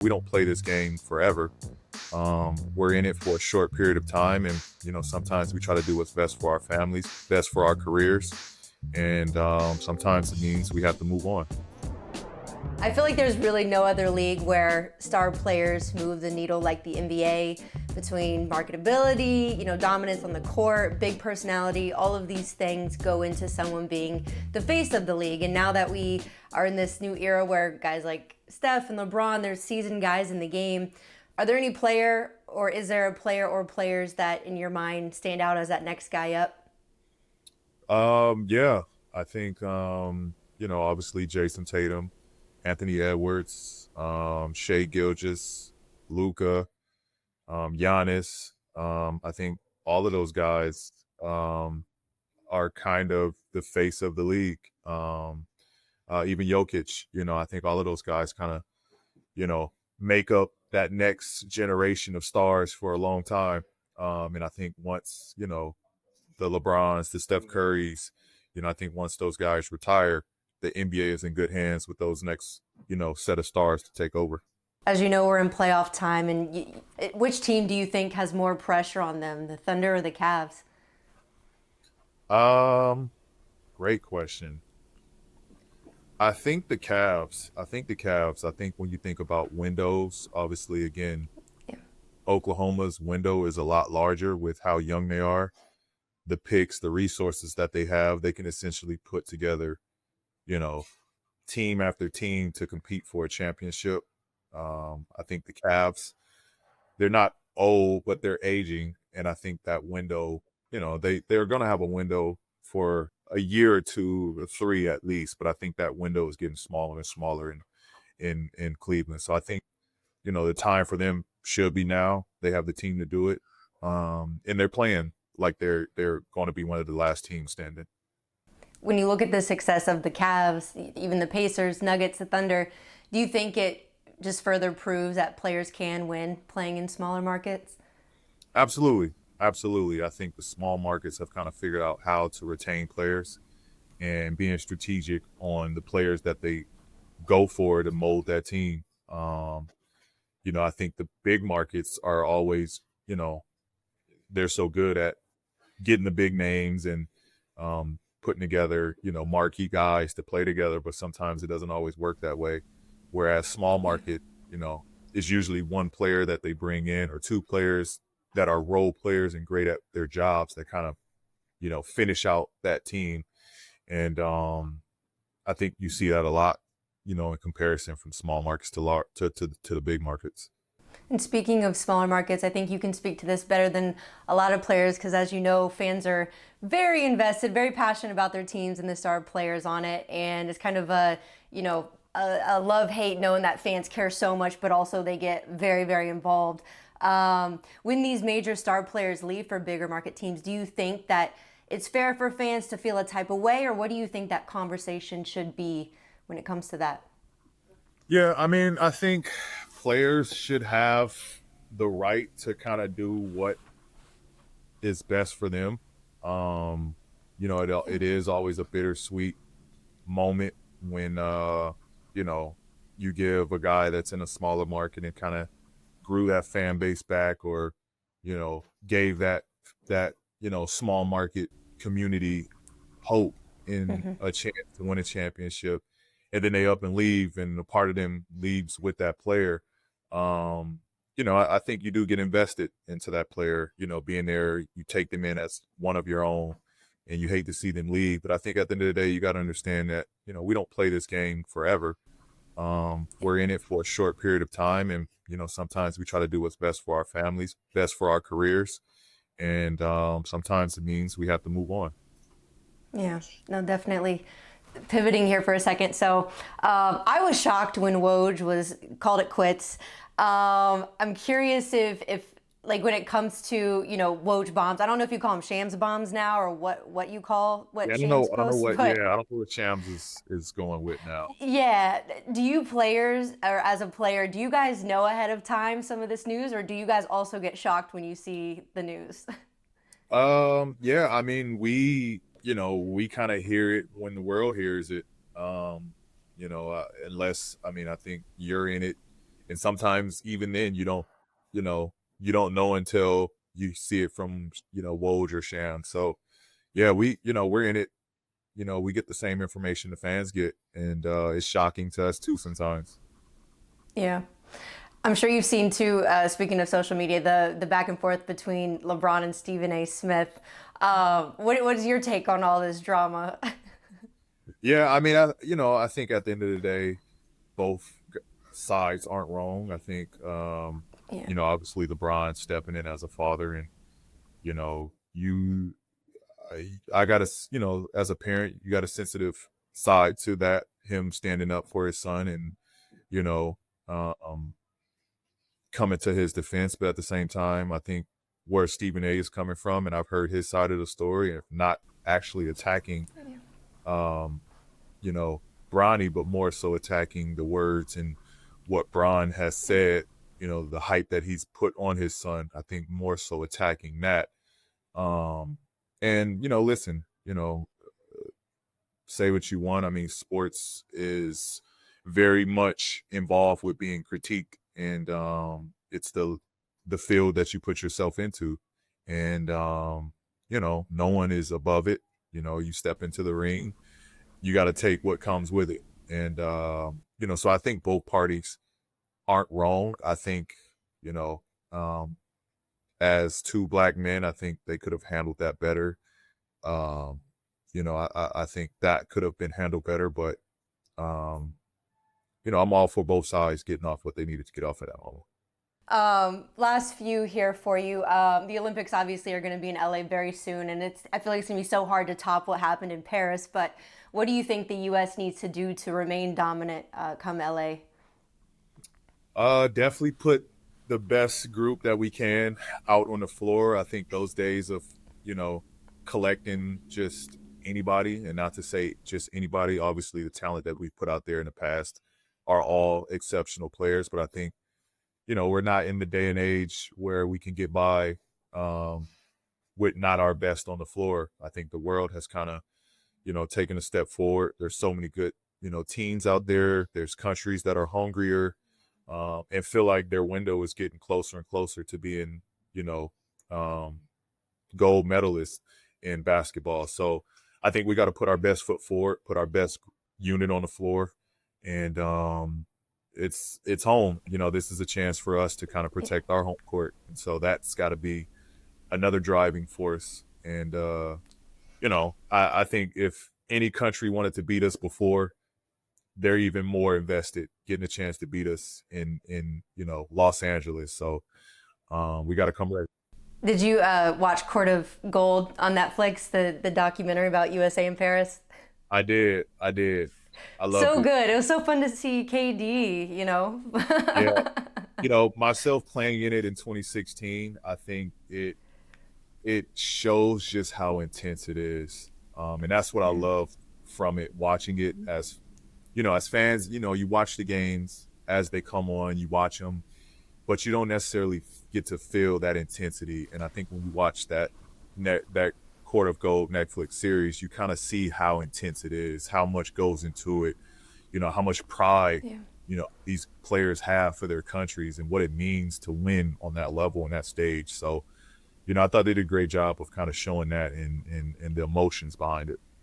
We don't play this game forever. We're in it for a short period of time, and sometimes we try to do what's best for our families, best for our careers, and sometimes it means we have to move on. I feel like there's really no other league where star players move the needle like the NBA between marketability, dominance on the court, big personality, all of these things go into someone being the face of the league. And now that we are in this new era where guys like Steph and LeBron, they're seasoned guys in the game, are there any player or is there a player or players that in your mind stand out as that next guy up? Yeah, I think obviously Jason Tatum, Anthony Edwards, Shea Gilgeous, Luca, Giannis. I think all of those guys are kind of the face of the league. Even Jokic, I think all of those guys kind of, make up that next generation of stars for a long time. And I think once, the LeBrons, the Steph Currys, I think once those guys retire, the NBA is in good hands with those next, set of stars to take over. As you know, we're in playoff time, and which team do you think has more pressure on them, the Thunder or the Cavs? Um, Great question. I think the Cavs. I think the Cavs. I think when you think about windows, obviously, again, Yeah. Oklahoma's window is a lot larger with how young they are. The picks, the resources that they have, they can essentially put together, you know, team after team to compete for a championship. I think the Cavs, they're not old, but they're aging, and I think that window, they're going to have a window for a year or two or three at least, but I think that window is getting smaller and smaller in Cleveland. So I think the time for them should be now. They have the team to do it, and they're playing like they're going to be one of the last teams standing. When you look at the success of the Cavs, even the Pacers, Nuggets, the Thunder, do you think it just further proves that players can win playing in smaller markets? Absolutely. Absolutely. I think the small markets have kind of figured out how to retain players and being strategic on the players that they go for to mold that team. I think the big markets are always, they're so good at getting the big names and putting together, marquee guys to play together, but sometimes it doesn't always work that way. Whereas small market, is usually one player that they bring in or two players that are role players and great at their jobs that kind of, finish out that team. And I think you see that a lot, in comparison from small markets to the big markets. And speaking of smaller markets, I think you can speak to this better than a lot of players because, as you know, fans are very invested, very passionate about their teams and the star players on it. And it's kind of a love-hate knowing that fans care so much, but also they get very, very involved. When these major star players leave for bigger market teams, do you think that it's fair for fans to feel a type of way, or what do you think that conversation should be when it comes to that? Yeah, I mean, I think players should have the right to kind of do what is best for them. It is always a bittersweet moment when you give a guy that's in a smaller market and kind of grew that fan base back, or gave that small market community hope in Mm-hmm. a chance to win a championship, and then they up and leave, and a part of them leaves with that player. I think you do get invested into that player, being there. You take them in as one of your own, and you hate to see them leave. But I think at the end of the day, you got to understand that we don't play this game forever. We're in it for a short period of time, and sometimes we try to do what's best for our families, best for our careers, and sometimes it means we have to move on. Yeah, no, definitely. Pivoting here for a second. So I was shocked when Woj was called it quits. I'm curious if like when it comes to, Woj bombs, I don't know if you call them Shams bombs now or what you call Yeah, what I don't know. Shams I don't know posts, what. Yeah, but I don't know what Shams is going with now. yeah, do you players or as a player, do you guys know ahead of time some of this news or do you guys also get shocked when you see the news? Yeah, I mean, we kind of hear it when the world hears it. Unless, I mean, I think you're in it And sometimes even then you know, you don't know until you see it from, Woj or Sham. So yeah, we're in it. We get the same information the fans get, and it's shocking to us too sometimes. Yeah. I'm sure you've seen too. Speaking of social media, the back and forth between LeBron and Stephen A. Smith. What is your take on all this drama? Yeah, I mean, I think at the end of the day, both sides aren't wrong. I think, Yeah. obviously LeBron stepping in as a father, and you know, you, I got to, as a parent, you got a sensitive side to that. Him standing up for his son, and you know, um, coming to his defense, but at the same time, I think where Stephen A is coming from, and I've heard his side of the story, and not actually attacking, um, you know, Bronny, but more so attacking the words and what Bron has said, the hype that he's put on his son. I think more so attacking that. Um, and, listen, say what you want. I mean, sports is very much involved with being critiqued, and it's the field that you put yourself into, and no one is above it. You step into the ring, you got to take what comes with it, and so I think both parties aren't wrong. I think you know, um, as two black men, I think they could have handled that better. Um, I think that could have been handled better, but um, I'm all for both sides getting off what they needed to get off at that moment. Last few here for you. The Olympics obviously are going to be in LA very soon, and I feel like it's going to be so hard to top what happened in Paris. But what do you think the U.S. needs to do to remain dominant come LA? Definitely put the best group that we can out on the floor. I think those days of, you know, collecting just anybody, and not to say just anybody, obviously the talent that we've put out there in the past are all exceptional players, but I think, we're not in the day and age where we can get by um, with not our best on the floor. I think the world has kind of, taken a step forward. There's so many good, teams out there. There's countries that are hungrier and feel like their window is getting closer and closer to being, you know, um, gold medalists in basketball. So I think we got to put our best foot forward, put our best unit on the floor, and it's home. This is a chance for us to kind of protect our home court, and so that's got to be another driving force. And I think if any country wanted to beat us before, they're even more invested getting a chance to beat us in Los Angeles. So we got to come ready. Did you watch Court of Gold on Netflix, the documentary about USA in Paris? I did. I loved So it. good. It was so fun to see KD, you know? Yeah, myself playing in it in 2016, I think it shows just how intense it is, and that's what I Yeah. love from it. Watching it as fans, you watch the games as they come on, you watch them, but you don't necessarily get to feel that intensity. And I think when you watch that Court of Gold Netflix series, you kind of see how intense it is, how much goes into it, how much pride, Yeah. these players have for their countries and what it means to win on that level and that stage. So, I thought they did a great job of kind of showing that and the emotions behind it.